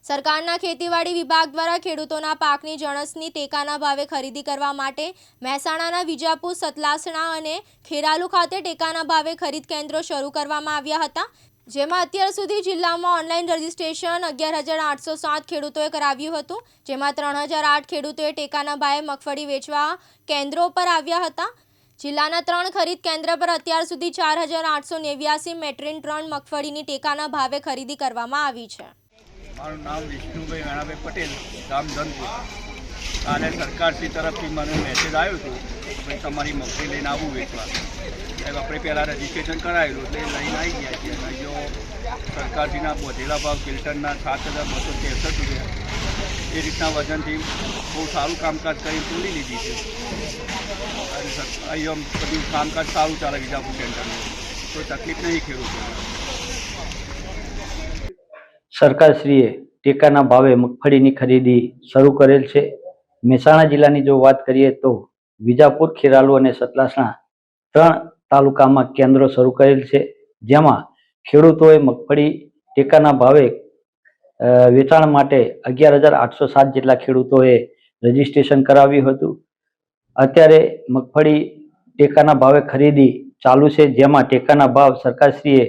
સરકારના ખેતીવાડી વિભાગ દ્વારા ખેડૂતોના પાકની જણસની ટેકાના ભાવે ખરીદી કરવા માટે મહેસાણાના વિજાપુર, સતલાસણા અને ખેરાલુ ખાતે ટેકાના ભાવે ખરીદ કેન્દ્રો શરૂ કરવામાં આવ્યા હતા, જેમાં અત્યાર સુધી જિલ્લામાં ઓનલાઈન રજીસ્ટ્રેશન 11,807 ખેડૂતોએ કરાવ્યું હતું, જેમાં 3,008 ખેડૂતોએ ટેકાના ભાવે મગફળી વેચવા કેન્દ્રો પર આવ્યા હતા। જિલ્લાના 3 ખરીદ કેન્દ્ર પર અત્યાર સુધી 4,889 મેટ્રિક ટન મગફળીની ટેકાના ભાવે ખરીદી કરવામાં આવી છે। મારું નામ વિષ્ણુભાઈ વેણાભાઈ પટેલ, ગામ ધનપુર। કાલે સરકારશ્રી તરફથી મને મેસેજ આવ્યો હતો ભાઈ તમારી મગફળી લઈને આવવું વેચવા। સાહેબ આપણે પહેલાં રજીસ્ટ્રેશન કરાવેલું એટલે લઈને આવી ગયા છીએ। અહીંયો સરકારશ્રીના વધેલા ભાવ ક્વિન્ટલના 7,263 રૂપિયા એ રીતના વજનથી બહુ સારું કામકાજ કરી તોડી લીધી છે અને અહીંયા બધું કામકાજ સારું ચાલે વિજાપુર સેન્ટરનું, કોઈ તકલીફ નહીં ખેડૂતોને। સરકારશ્રીએ ટેકાના ભાવે મગફળીની ખરીદી શરૂ કરેલ છે। મહેસાણા જિલ્લાની જો વાત કરીએ તો વિજાપુર, ખેરાલુ અને સતલાસણા 3 તાલુકામાં કેન્દ્રો શરૂ કરેલ છે, જેમાં ખેડૂતોએ મગફળી ટેકાના ભાવે વેચાણ માટે 11,807 જેટલા ખેડૂતોએ રજીસ્ટ્રેશન કરાવ્યું હતું। અત્યારે મગફળી ટેકાના ભાવે ખરીદી ચાલુ છે, જેમાં ટેકાના ભાવ સરકારશ્રીએ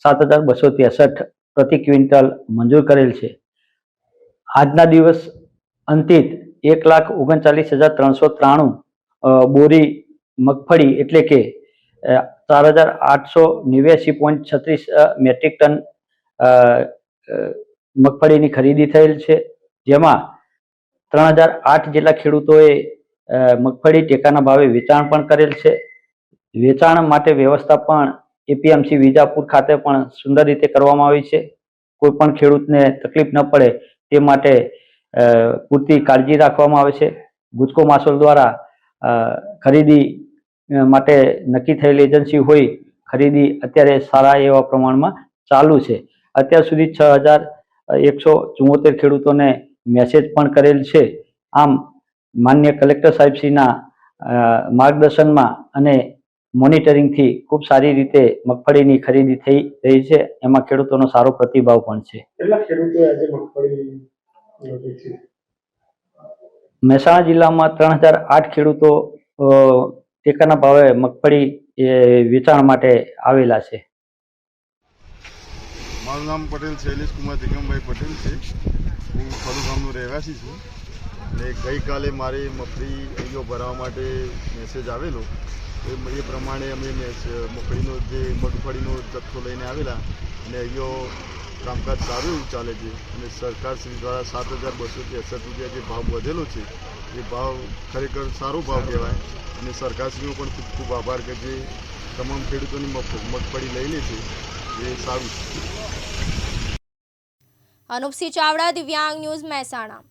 7,263 પ્રતિ ક્વિન્ટલ મંજૂર કરેલ છે। આજના દિવસ અંતિત 1,39,393 બોરી મગફળી એટલે કે 4,889.36 મેટ્રિક ટન મગફળીની ખરીદી થયેલ છે, જેમાં 3,008 જેટલા ખેડૂતોએ મગફળી ટેકાના ભાવે વેચાણ પણ કરેલ છે। વેચાણ માટે વ્યવસ્થા પણ એપીએમસી વિજાપુર ખાતે પણ સુંદર રીતે કરવામાં આવી છે। કોઈ પણ ખેડૂતને તકલીફ ન પડે તે માટે પૂરતી કાળજી રાખવામાં આવે છે। ગુજકો માસોલ દ્વારા ખરીદી માટે નક્કી થયેલી એજન્સી હોય ખરીદી અત્યારે સારા એવા પ્રમાણમાં ચાલુ છે। અત્યાર સુધી 6,174 ખેડૂતોને મેસેજ પણ કરેલ છે। આમ માન્ય કલેક્ટર સાહેબશ્રીના માર્ગદર્શનમાં અને મોનિટરિંગથી ખૂબ સારી રીતે મગફળીની ખરીદી થઈ રહી છે, એમાં ખેડૂતોનો સારો પ્રતિભાવ પણ છે। કેટલા ખેડૂતોએ આજે મગફળી વેચી? મહેસાણા જિલ્લામાં 3,008 ખેડૂતો ટેકાના ભાવે મગફળી વેચાણ માટે આવેલા છે। મારું નામ પટેલ શૈલેષ કુમાર દિગમભાઈ પટેલ છે। હું ખરું ગામનો રહેવાસી છું અને ગઈકાલે મારે મગફળી અહીંયો ભરવા માટે મેસેજ આવેલો, એ પ્રમાણે અમે મગફળીનો જથ્થો લઈને આવેલા અને અહીંયો કામકાજ સારું એવું ચાલે છે અને સરકારશ્રી દ્વારા 7,263 રૂપિયા જે ભાવ વધેલો છે એ ભાવ ખરેખર સારો ભાવ કહેવાય અને સરકારશ્રીનો પણ ખૂબ ખૂબ આભાર કે જે તમામ ખેડૂતોની મગફળી લઈ લે છે એ સારું છે। અનુપસિંહ ચાવડા, દિવ્યાંગ ન્યૂઝ, મહેસાણા।